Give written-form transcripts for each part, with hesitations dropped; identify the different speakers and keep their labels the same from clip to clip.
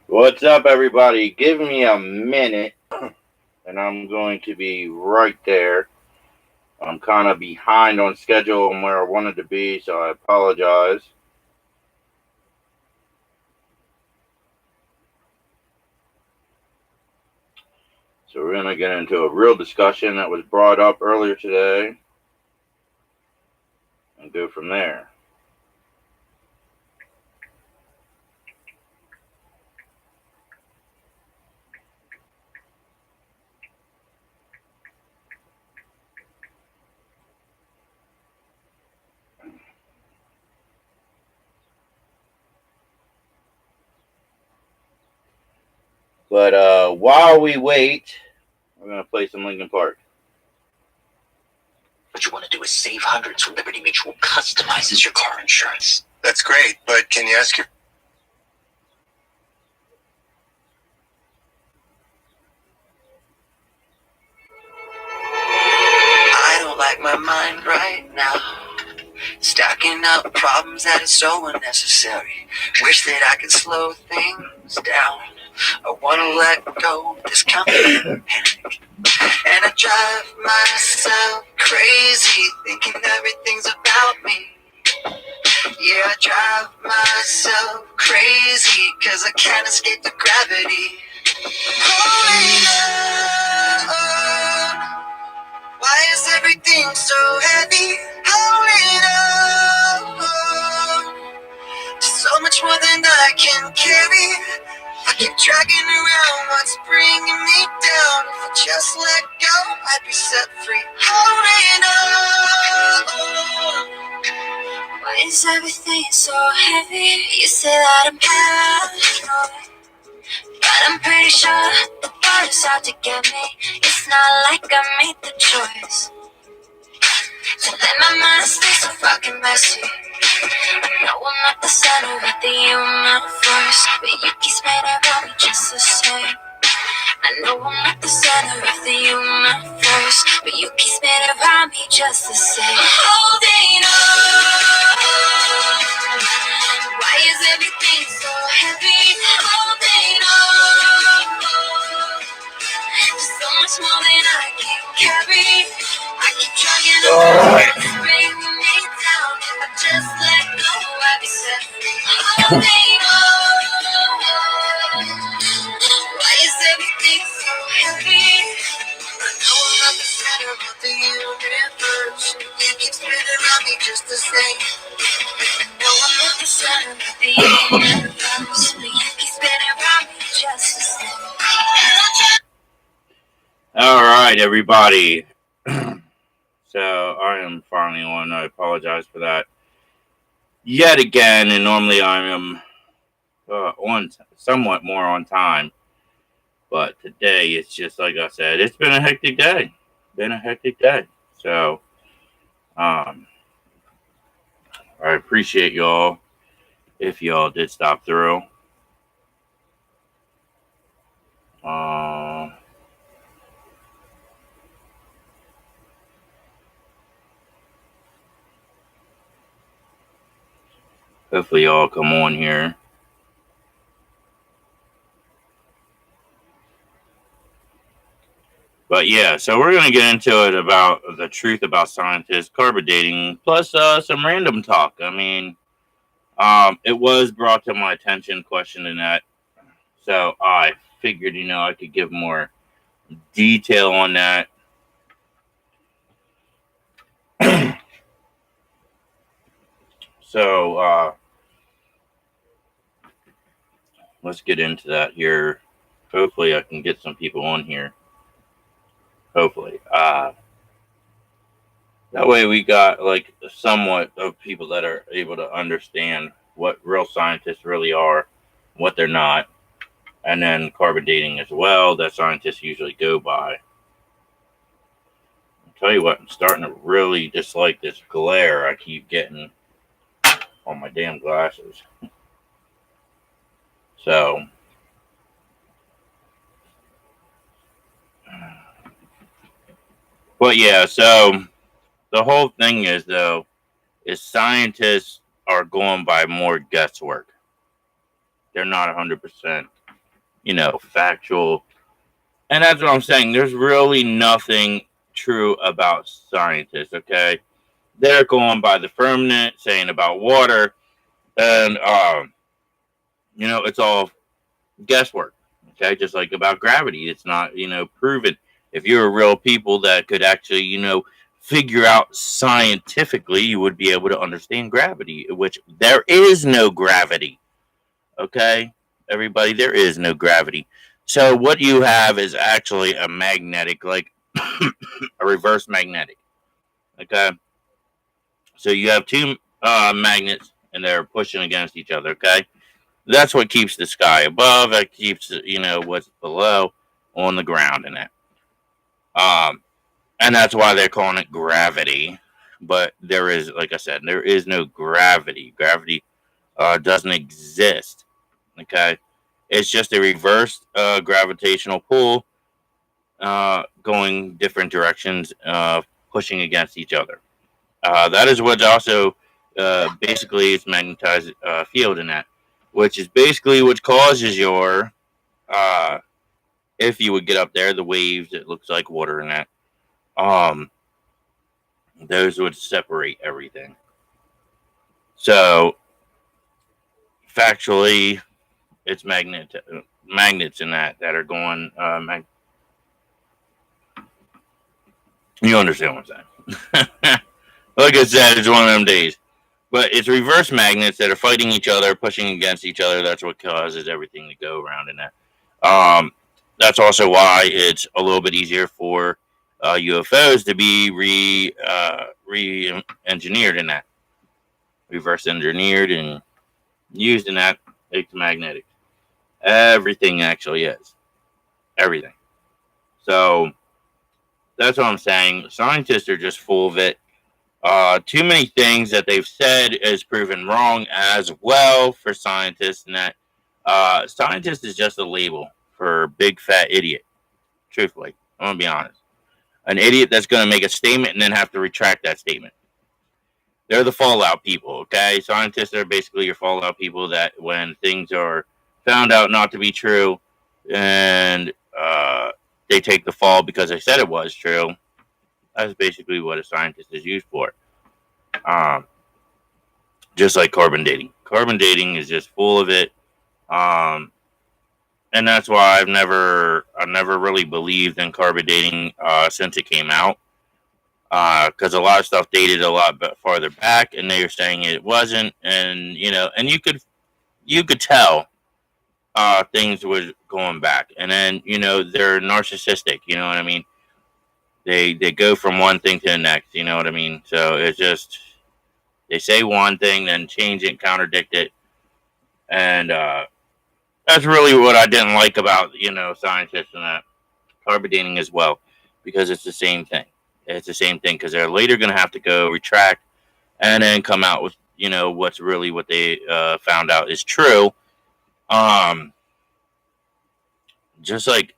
Speaker 1: What's up, everybody? Give me a minute, and I'm going to be right there. I'm kind of behind on schedule and where I wanted to be, so I apologize. So, we're going to get into a real discussion that was brought up earlier today and go from there. But while we wait, we're going to play some Linkin Park.
Speaker 2: What you want to do is save hundreds when Liberty Mutual customizes your car insurance.
Speaker 3: That's great, but can you ask your...
Speaker 2: I don't like my mind right now. Stacking up problems that are so unnecessary. Wish that I could slow things down. I want to let go of this constant panic. And I drive myself crazy, thinking everything's about me. Yeah, I drive myself crazy, cause I can't escape the gravity. Holding on. Why is everything so heavy? Holding on. So much more than I can carry. I keep dragging around what's bringing me down. If I just let go, I'd be set free. Holding on. Why is everything so heavy? You say that I'm paranoid, but I'm pretty sure the thought is out to get me. It's not like I made the choice. So let my mind stay so fucking messy. I know I'm not the center of the universe, but you keep spinning around me just the same. I know I'm not the center of the universe, but you keep spinning around me just the same. Holding on. Why is everything so heavy? Holding on. There's so much more than I can carry. I keep trying to bring me down. If I just let go, I'll be set free. Holding on. Why is everything so heavy? I know I'm not the center of the universe. You keep spinning around me just the same. I know I'm not the center of the universe, but you keep spinning around me just the same.
Speaker 1: All right, everybody. So, I am finally on. I apologize for that yet again, and normally I am on somewhat more on time. But today, it's just like I said, it's been a hectic day. So, um, I appreciate y'all if y'all did stop through. Uh, Hopefully, y'all come on here. But yeah, so we're gonna get into it about the truth about scientists, carbon dating, plus some random talk. I mean, it was brought to my attention, questioning that, so I figured, I could give more detail on that. So let's get into that here. Hopefully, I can get some people on here. Hopefully, that way we got like somewhat of people that are able to understand what real scientists really are, what they're not, and then carbon dating as well that scientists usually go by. I'll tell you what, I'm starting to really dislike this glare I keep getting on my damn glasses. So, but yeah, so the whole thing is though, is scientists are going by more guesswork. They're not 100%. factual. And that's what I'm saying. There's really nothing true about scientists, okay? They're going by the firmament, saying about water, and, it's all guesswork, okay? Just like about gravity. It's not, proven. If you were real people that could actually, figure out scientifically, you would be able to understand gravity, which there is no gravity, okay? Everybody, there is no gravity. So what you have is actually a magnetic, like a reverse magnetic. Okay. So you have two magnets and they're pushing against each other. Okay. That's what keeps the sky above. That keeps, what's below on the ground in it. And that's why they're calling it gravity. But there is, like I said, there is no gravity. Gravity doesn't exist. Okay. It's just a reverse gravitational pull going different directions, pushing against each other. That is what also basically is magnetized field in that, which is basically what causes your, if you would get up there, the waves, it looks like water in that. Those would separate everything. So, factually, it's magnets in that are going. You understand what I'm saying? Like I said, it's one of them days. But it's reverse magnets that are fighting each other, pushing against each other. That's what causes everything to go around in that. That's also why it's a little bit easier for UFOs to be re-engineered in that. Reverse engineered and used in that. It's magnetic. Everything actually is. Everything. So that's what I'm saying. Scientists are just full of it. Too many things that they've said is proven wrong as well for scientists, and that scientist is just a label for big fat idiot. Truthfully, I'm gonna be honest. An idiot that's gonna make a statement and then have to retract that statement. They're the fallout people, okay? Scientists are basically your fallout people that when things are found out not to be true and they take the fall because they said it was true. That's basically what a scientist is used for. Just like carbon dating. Carbon dating is just full of it. And that's why I've never really believed in carbon dating since it came out. Because a lot of stuff dated a lot farther back, and they were saying it wasn't, and and you could tell things were going back, and then they're narcissistic. You know what I mean? They go from one thing to the next. You know what I mean? So it's just they say one thing, then change it, contradict it, and that's really what I didn't like about scientists and that carbon dating as well, because it's the same thing. It's the same thing because they're later going to have to go retract and then come out with what's really what they found out is true. Just like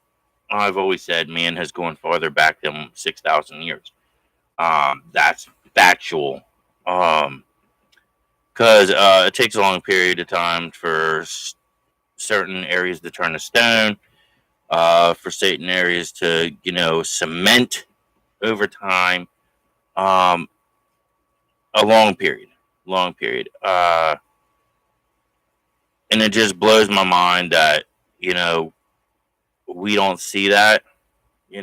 Speaker 1: I've always said, man has gone farther back than 6,000 years. That's factual. Because it takes a long period of time for certain areas to turn to stone, for certain areas to cement over time. A long period. And it just blows my mind that we don't see that. You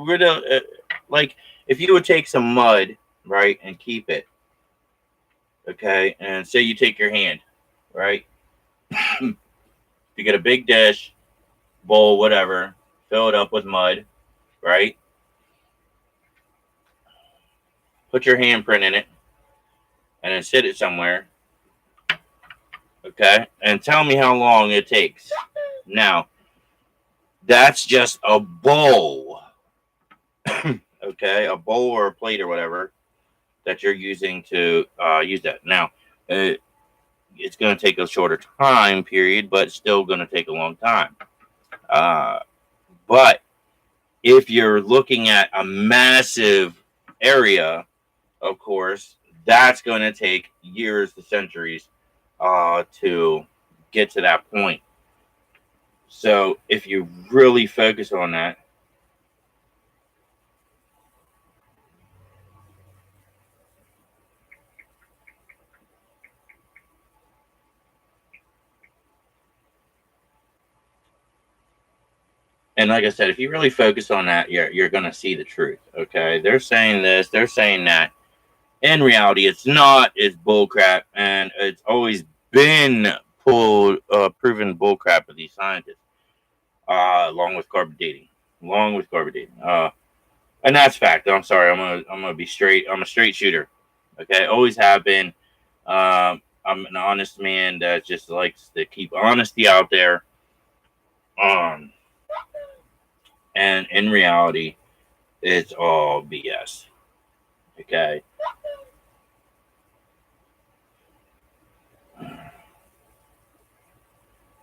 Speaker 1: really like if you would take some mud, right, and keep it, okay, and say you take your hand, right, you get a big dish, bowl, whatever, fill it up with mud, right, put your handprint in it, and then sit it somewhere, okay, and tell me how long it takes. Now, that's just a bowl, okay, a bowl or a plate or whatever that you're using to use that. Now, it's going to take a shorter time period, but still going to take a long time. But if you're looking at a massive area, of course, that's going to take years to centuries to get to that point. So if you really focus on that, and like I said, if you really focus on that, you're gonna see the truth. Okay, they're saying this, they're saying that. In reality, it's not. It's bullcrap, and it's always been proven bullcrap with these scientists. Along with carbon dating, and that's fact. I'm sorry. I'm gonna be straight. I'm a straight shooter. Okay, always have been. I'm an honest man that just likes to keep honesty out there. Um, and in reality, it's all BS. Okay.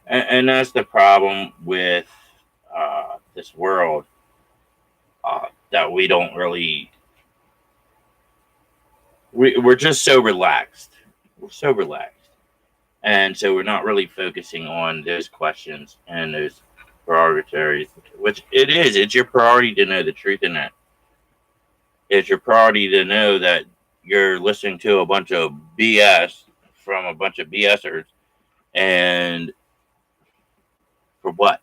Speaker 1: And that's the problem with this world, that we don't really, we're just so relaxed. We're so relaxed. And so we're not really focusing on those questions and those priorities, which it is. It's your priority to know the truth in that. It's your priority to know that you're listening to a bunch of BS from a bunch of BSers, and for what?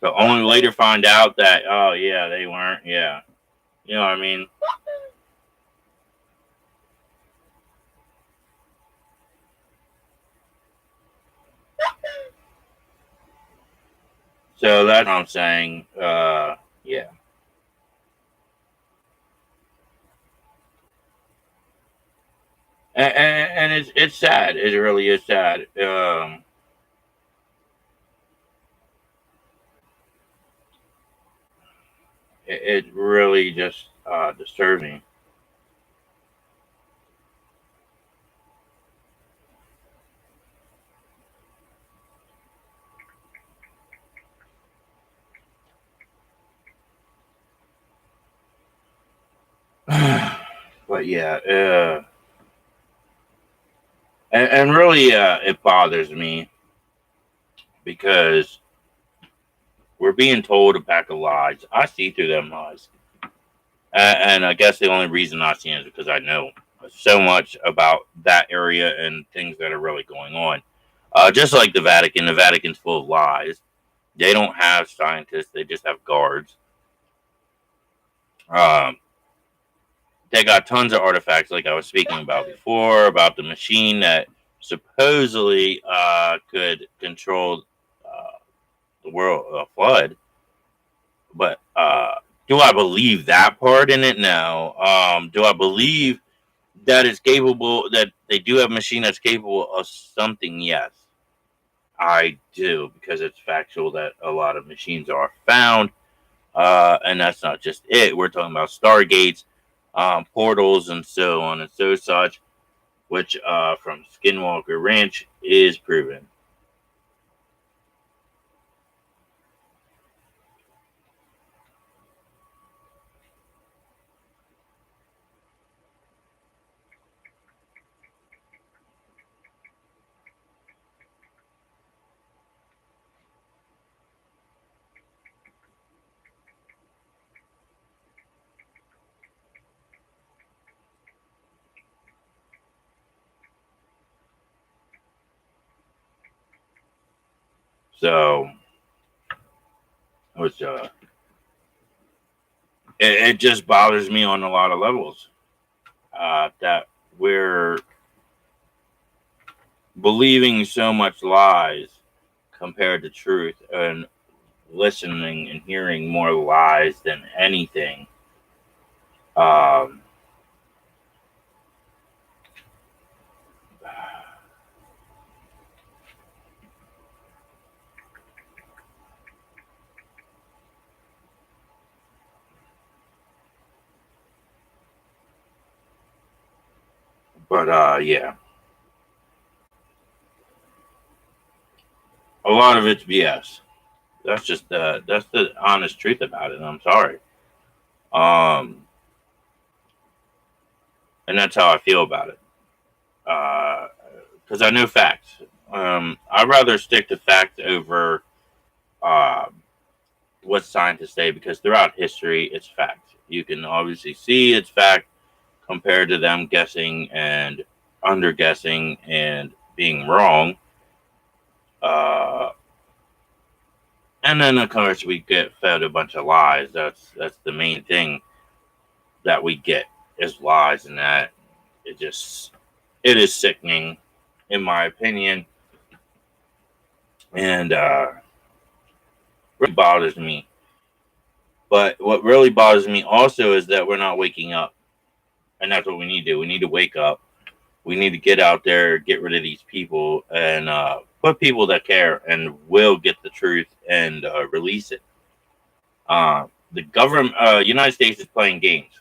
Speaker 1: So only later find out that, oh yeah, they weren't. Yeah, you know what I mean. So that's what I'm saying. Yeah, and it's sad. It really is sad. It really just disturbs me. But yeah, and really, it bothers me because we're being told a pack of lies. I see through them lies, and I guess the only reason I see it is because I know so much about that area and things that are really going on. Just like the Vatican's full of lies. They don't have scientists; they just have guards. Um, they got tons of artifacts, like I was speaking about before, about the machine that supposedly could control the world flood. But do I believe that part in it? No. Do I believe that it's capable, that they do have a machine that's capable of something? Yes, I do, because it's factual that a lot of machines are found. And that's not just it. We're talking about stargates, portals, and so on and so such, which from Skinwalker Ranch is proven. So which it just bothers me on a lot of levels, that we're believing so much lies compared to truth, and listening and hearing more lies than anything. Um, but yeah, a lot of it's BS. That's the honest truth about it. I'm sorry. Um, and that's how I feel about it. Because I know facts. I'd rather stick to facts over what scientists say, because throughout history, it's fact. You can obviously see it's fact compared to them guessing and underguessing and being wrong. And then, of course, we get fed a bunch of lies. That's the main thing that we get is lies, and that it is sickening, in my opinion, and really bothers me. But what really bothers me also is that we're not waking up, and that's what we need to do. We need to wake up. We need to get out there, get rid of these people, and put people that care and will get the truth and release it. The government, United States is playing games,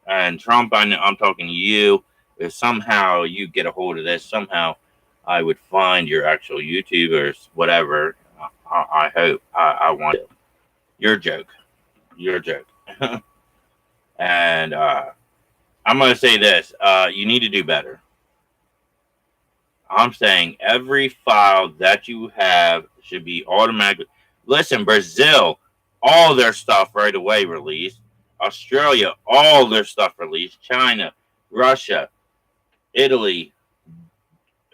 Speaker 1: and Trump, I'm talking to you. If somehow you get a hold of this, somehow I would find your actual YouTube or whatever. I hope. I want it. Your joke. And I'm going to say this. You need to do better. I'm saying every file that you have should be automatically. Listen, Brazil, all their stuff right away released. Australia, all their stuff released. China, Russia, Italy,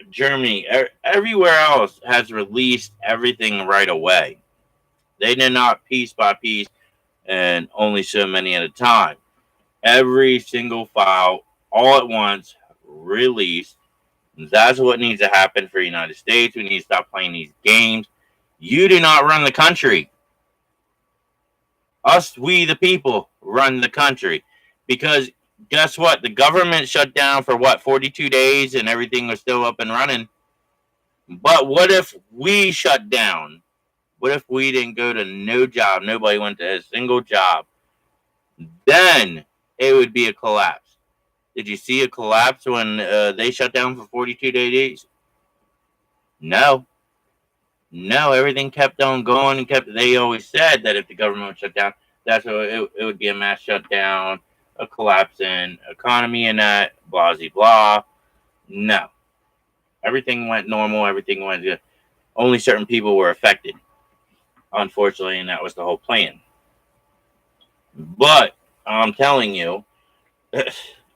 Speaker 1: Germany, everywhere else has released everything right away. They did not piece by piece and only so many at a time. Every single file, all at once, released. That's what needs to happen for the United States. We need to stop playing these games. You do not run the country. Us, we the people, run the country. Because guess what? The government shut down for 42 days and everything was still up and running. But what if we shut down? What if we didn't go to no job? Nobody went to a single job. Then it would be a collapse. Did you see a collapse when they shut down for 42 days? No. Everything kept on going and kept. They always said that if the government would shut down, that's what it would be a mass shutdown, a collapse in economy, and that blah blah. No, everything went normal. Everything went good. Only certain people were affected, unfortunately, and that was the whole plan. But I'm telling you.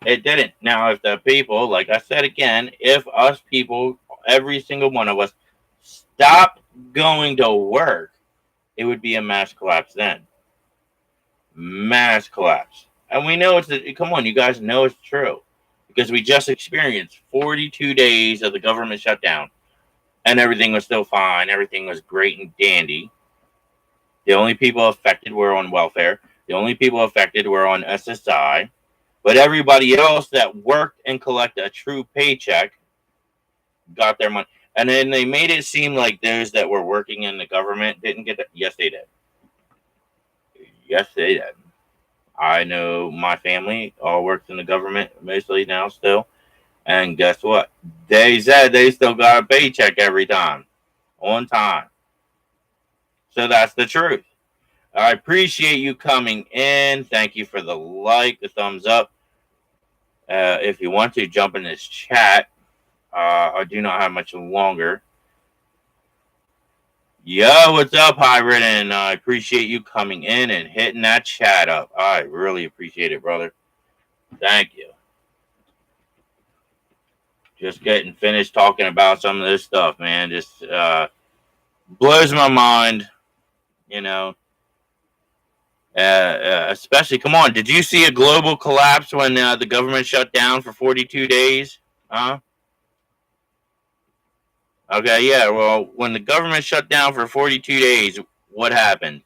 Speaker 1: It didn't. Now, if the people, like I said again, if us people, every single one of us, stopped going to work, it would be a mass collapse then. Mass collapse. And we know come on, you guys know it's true. Because we just experienced 42 days of the government shutdown. And everything was still fine. Everything was great and dandy. The only people affected were on welfare. The only people affected were on SSI. But everybody else that worked and collected a true paycheck got their money. And then they made it seem like those that were working in the government didn't get that. Yes, they did. Yes, they did. I know my family all works in the government mostly now still. And guess what? They said they still got a paycheck every time. On time. So that's the truth. I appreciate you coming in. Thank you for the like, the thumbs up. If you want to jump in this chat, I do not have much longer. Yo, what's up, Hybrid? And I appreciate you coming in and hitting that chat up. I really appreciate it, brother. Thank you. Just getting finished talking about some of this stuff, man. Just blows my mind, you know. Especially, come on, did you see a global collapse when the government shut down for 42 days? Huh? Okay, yeah, well, when the government shut down for 42 days, what happened?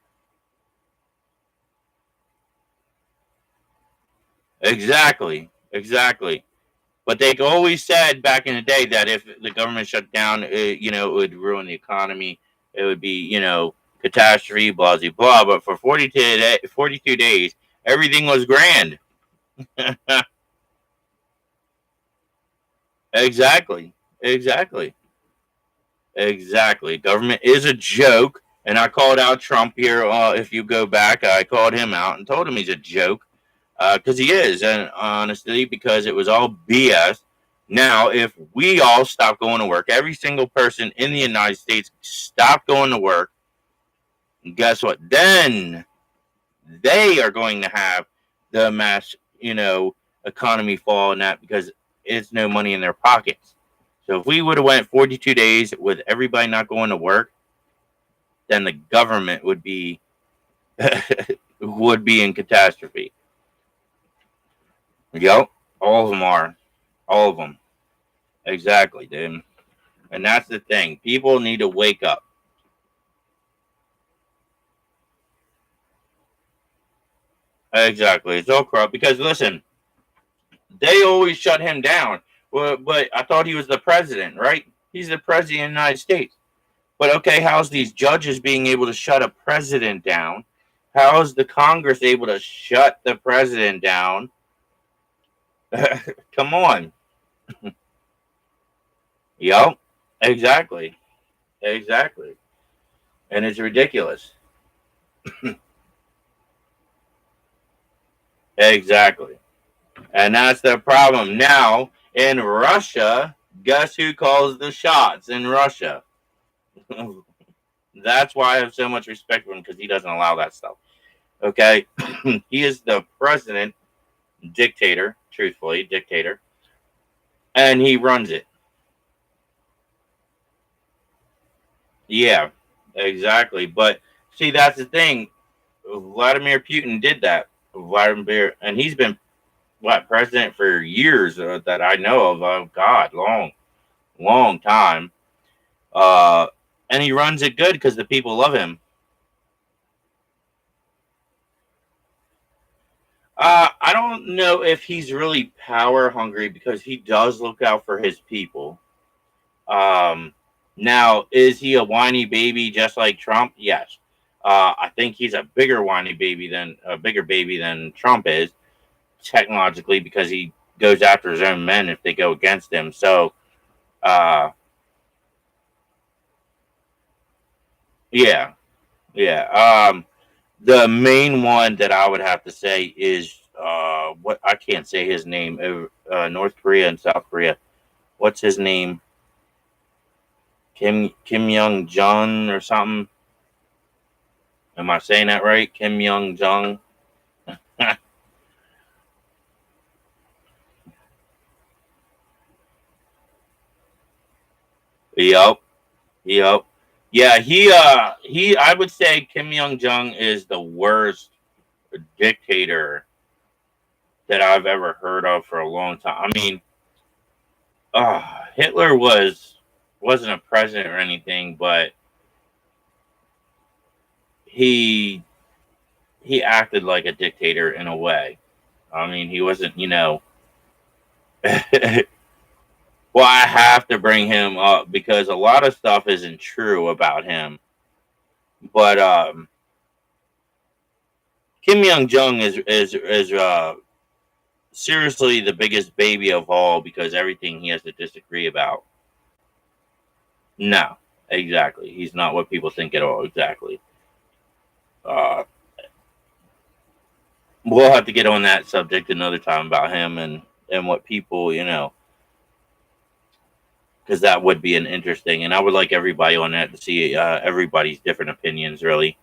Speaker 1: Exactly. But they always said back in the day that if the government shut down, it would ruin the economy. It would be, catastrophe, blah, blah, blah. But for 42 days, everything was grand. Exactly. Government is a joke. And I called out Trump here. If you go back, I called him out and told him he's a joke. Because he is. And honestly, because it was all BS. Now, if we all stop going to work, every single person in the United States stop going to work, And guess what? Then they are going to have the mass, economy fall in that because it's no money in their pockets. So if we would have went 42 days with everybody not going to work, then the government would be would be in catastrophe. Yep, all of them are. All of them. Exactly, dude. And that's the thing. People need to wake up. Exactly. It's all corrupt because listen, they always shut him down. Well, but I thought he was the president, right? He's the president of the United States. But okay, how's these judges being able to shut a president down? How is the Congress able to shut the president down? Come on. Yep. Exactly. Exactly. And it's ridiculous. Exactly. And that's the problem. Now, in Russia, guess who calls the shots in Russia? That's why I have so much respect for him because he doesn't allow that stuff. Okay? He is the president, dictator, truthfully, dictator, and he runs it. Yeah, exactly. But see, that's the thing. Vladimir Putin did that. Vladimir, and he's been president for years that I know of. Oh God, long time. Uh, and he runs it good because the people love him. I don't know if he's really power hungry because he does look out for his people. Um, Now, is he a whiny baby just like Trump? Yes. I think he's a bigger baby than Trump is technologically because he goes after his own men if they go against him. So, uh, yeah, yeah. The main one that I would have to say is what I can't say his name. North Korea and South Korea. What's his name? Kim Young Jong or something. Am I saying that right? Kim Young Jong. Yep. Yep. Yeah, he I would say Kim Young Jong is the worst dictator that I've ever heard of for a long time. I mean, Hitler wasn't a president or anything, but he acted like a dictator in a way. I mean, he wasn't, well, I have to bring him up because a lot of stuff isn't true about him. But Kim Young Jong is seriously the biggest baby of all because everything he has to disagree about. No, exactly. He's not what people think at all. Exactly. Uh, we'll have to get on that subject another time about him and what people, because that would be an interesting. And I would like everybody on that to see everybody's different opinions. Really.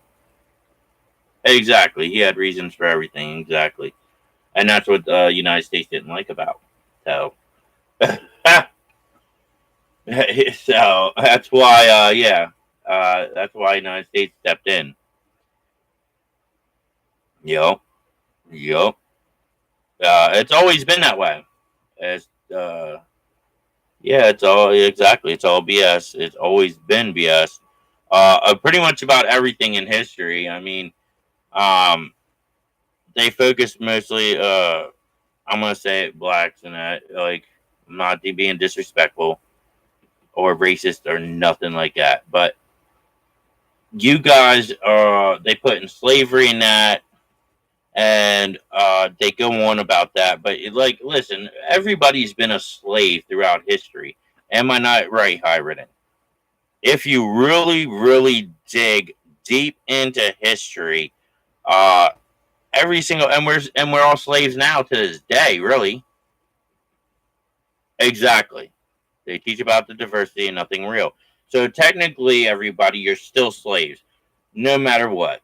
Speaker 1: Exactly. He had reasons for everything. Exactly. And that's what the United States didn't like about. So, so that's why, that's why United States stepped in. Yep, yep. It's always been that way. It's yeah, it's all exactly. It's all BS. It's always been BS. Pretty much about everything in history. I mean, um, they focus mostly. I'm gonna say it, blacks and that. Like, I'm not being disrespectful or racist or nothing like that. But you guys, they put in slavery in that, and they go on about that. But like, listen, everybody's been a slave throughout history. Am I not right, Highridden? If you really, really dig deep into history, uh, every single and we're all slaves now to this day, really. Exactly. They teach about the diversity and nothing real. So technically, everybody, you're still slaves. no matter what.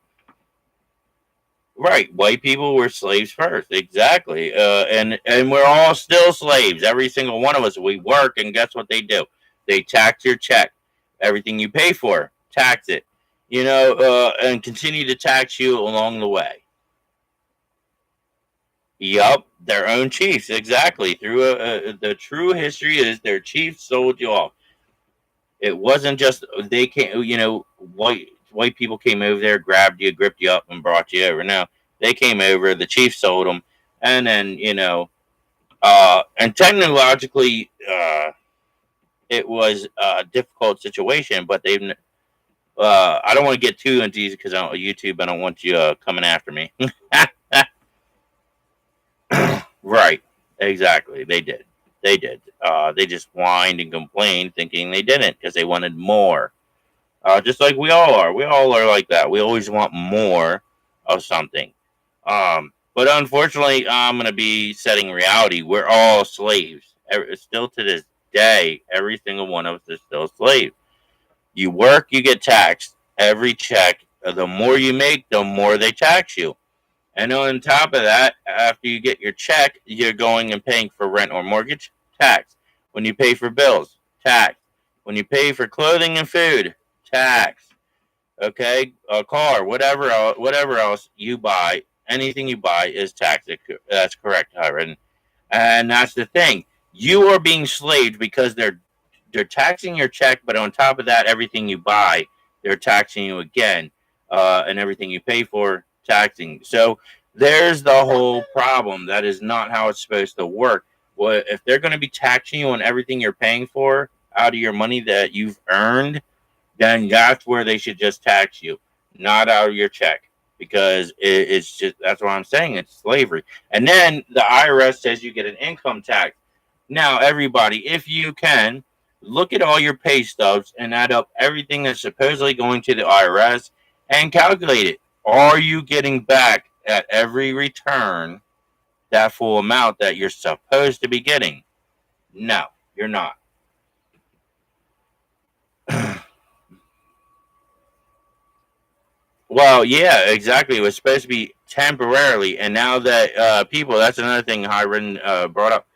Speaker 1: Right, white people were slaves first, exactly, and we're all still slaves. Every single one of us. We work, and guess what they do? They tax your check, everything you pay for, tax it, and continue to tax you along the way. Yup, their own chiefs, exactly. The true history is their chiefs sold you off. It wasn't just they came, white people came over there, grabbed you, gripped you up, and brought you over. No, they came over. The chief sold them, and then and technologically, it was a difficult situation. But they've. I don't want to get too into these because on YouTube, I don't want you coming after me. Right, exactly. They did. They did. They just whined and complained, thinking they didn't because they wanted more. Just like we all are. We all are like that. We always want more of something. But unfortunately, I'm going to be setting reality. We're all slaves. Still to this day, every single one of us is still a slave. You work, you get taxed. Every check, the more you make, the more they tax you. And on top of that, after you get your check, you're going and paying for rent or mortgage, tax. When you pay for bills, tax. When you pay for clothing and food, tax. Okay, a car, whatever else you buy, anything you buy is taxed. That's correct, Hiram. And that's the thing. You are being slaved because they're taxing your check, but on top of that, everything you buy, they're taxing you again, and everything you pay for, taxing. So there's the whole problem. That is not how it's supposed to work. Well, if they're going to be taxing you on everything you're paying for out of your money that you've earned, then that's where they should just tax you, not out of your check, because it's just that's what I'm saying. It's slavery. And then the IRS says you get an income tax. Now, everybody, if you can, look at all your pay stubs and add up everything that's supposedly going to the IRS and calculate it. Are you getting back at every return that full amount that you're supposed to be getting? No, you're not. Well, yeah, exactly. It was supposed to be temporarily, and now that that's another thing Hiram brought up.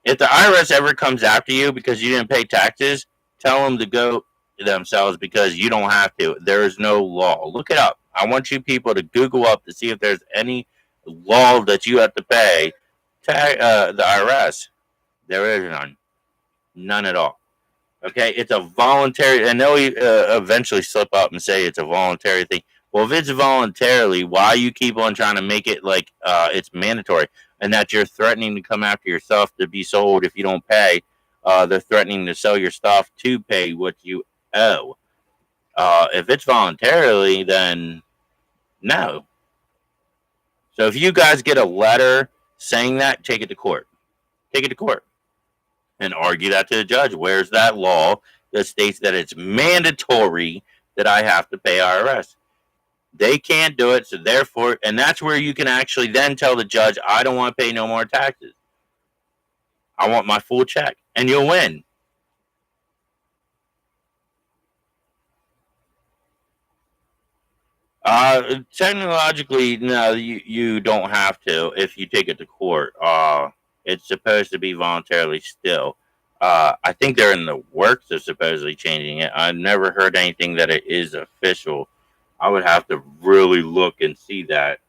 Speaker 1: If the IRS ever comes after you because you didn't pay taxes, tell them to go themselves because you don't have to. There is no law. Look it up. I want you people to Google up to see if there's any law that you have to pay the IRS. There is none. None at all. Okay, it's a voluntary, and they'll eventually slip up and say it's a voluntary thing. Well, if it's voluntarily, why you keep on trying to make it like it's mandatory, and that you're threatening to come after your stuff to be sold if you don't pay? They're threatening to sell your stuff to pay what you owe. If it's voluntarily, then no. So if you guys get a letter saying that, take it to court. Take it to court and argue that to the judge. Where's that law that states that it's mandatory that I have to pay IRS? They can't do it, so therefore, and that's where you can actually then tell the judge, I don't want to pay no more taxes. I want my full check, and you'll win. Technologically, no, you don't have to if you take it to court. It's supposed to be voluntarily still. I think they're in the works of supposedly changing it. I've never heard anything that it is official. I would have to really look and see that.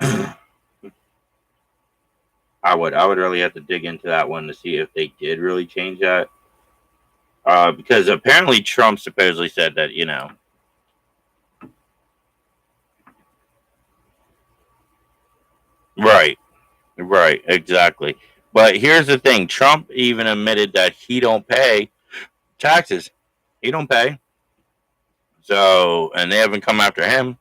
Speaker 1: I would really have to dig into that one to see if they did really change that. Because apparently Trump supposedly said that, right. Right, exactly. But here's the thing: Trump even admitted that he don't pay taxes. He don't pay. So, and they haven't come after him.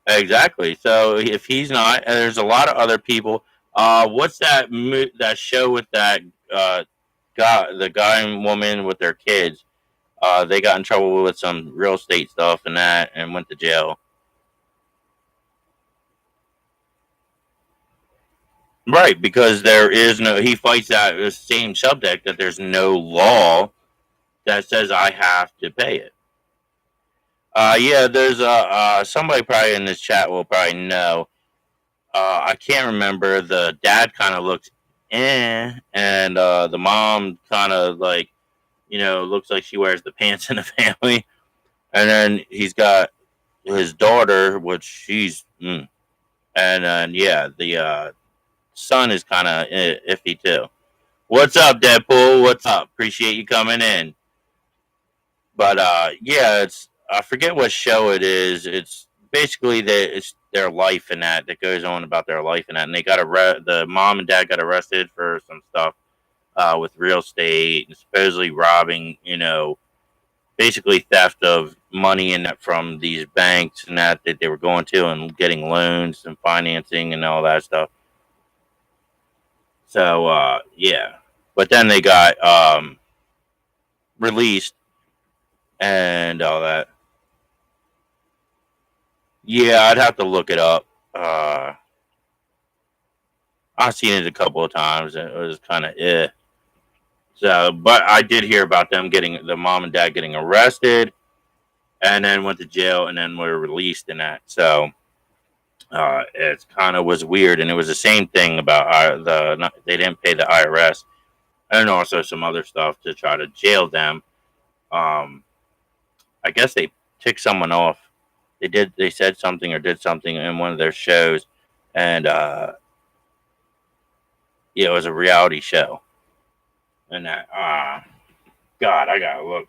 Speaker 1: Exactly. So if he's not, and there's a lot of other people. What's that show with that the guy and woman with their kids? They got in trouble with some real estate stuff and that, and went to jail. Right, because there is no. He fights that same subject that there's no law that says I have to pay it. Yeah, there's somebody probably in this chat will probably know. I can't remember. The dad kind of looks and the mom kind of like looks like she wears the pants in the family. And then he's got his daughter, which she's, and then yeah, the son is kind of iffy too. What's up, Deadpool? What's up? Appreciate you coming in. But yeah, it's I forget what show it is. It's basically it's their life in that goes on about their life in that, and they got the mom and dad got arrested for some stuff with real estate and supposedly robbing, basically theft of money in that from these banks and that they were going to and getting loans and financing and all that stuff. So yeah, but then they got released and all that. Yeah, I'd have to look it up. Uh, I've seen it a couple of times and it was kind of So, but I did hear about them getting the mom and dad getting arrested and then went to jail and then were released in that. So it kind of was weird, and it was the same thing about they didn't pay the IRS and also some other stuff to try to jail them. Um, I guess they ticked someone off. They said something or did something in one of their shows, and yeah, it was a reality show. And that God, I gotta look.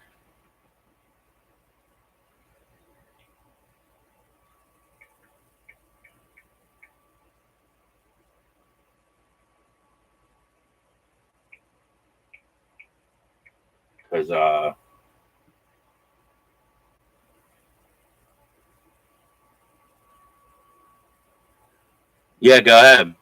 Speaker 1: Because yeah, go ahead.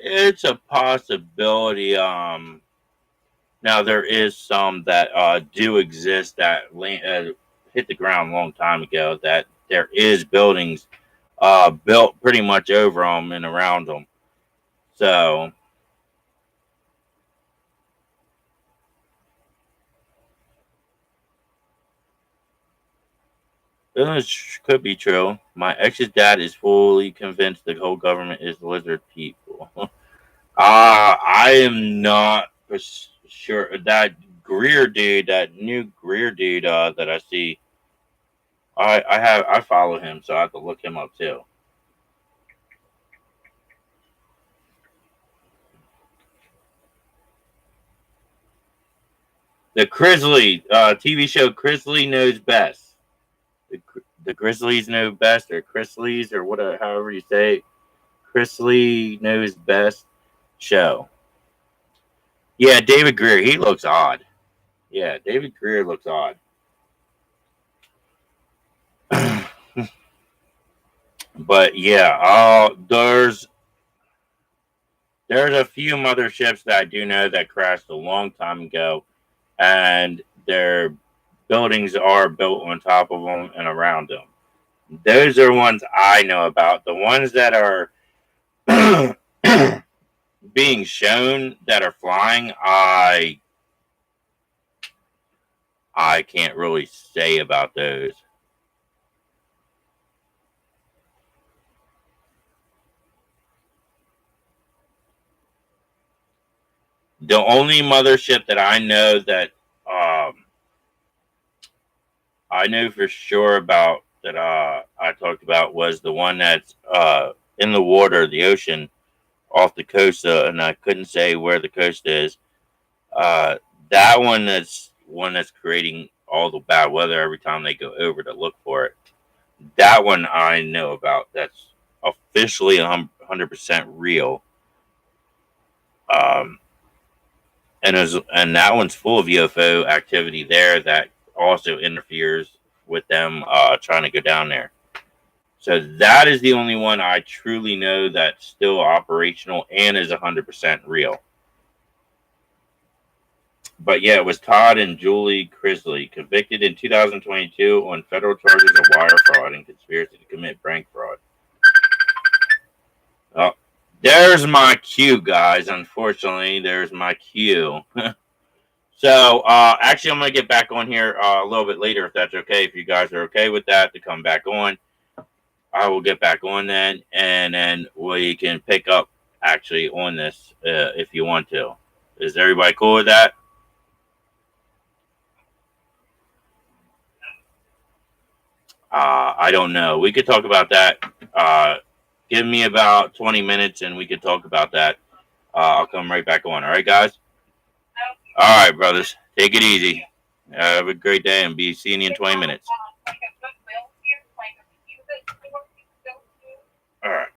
Speaker 1: It's a possibility. Now there is some that do exist that hit the ground a long time ago. That there is buildings built pretty much over them and around them. So this could be true. My ex's dad is fully convinced the whole government is lizard people. I am not for sure. That Greer dude, that new Greer dude that I see, I follow him, so I have to look him up too. The Grizzly TV show Grizzly Knows Best. The Grizzlies Know Best, or Grizzlies, or whatever, however you say it. Grizzly Knows Best show. Yeah, David Greer. He looks odd. Yeah, David Greer looks odd. But yeah, there's a few motherships that I do know that crashed a long time ago, and their buildings are built on top of them and around them. Those are ones I know about. The ones that are being shown that are flying, I can't really say about those. The only mothership that I know that I know for sure about that I talked about was the one that's in the water, the ocean, off the coast, and I couldn't say where the coast is. That one that's creating all the bad weather every time they go over to look for it. That one I know about. That's officially 100% real. And that one's full of UFO activity there that also interferes with them trying to go down there. So that is the only one I truly know that's still operational and is 100% real. But yeah, it was Todd and Julie Crisley, convicted in 2022 on federal charges of wire fraud and conspiracy to commit bank fraud. Oh, there's my cue, guys. Unfortunately, there's my cue. So, actually, I'm going to get back on here a little bit later, if that's okay. If you guys are okay with that, to come back on, I will get back on then, and then we can pick up actually on this if you want to. Is everybody cool with that? I don't know. We could talk about that. Give me about 20 minutes, and we could talk about that. I'll come right back on. All right, guys? All right, brothers. Take it easy. Have a great day, and be seeing you in 20 minutes.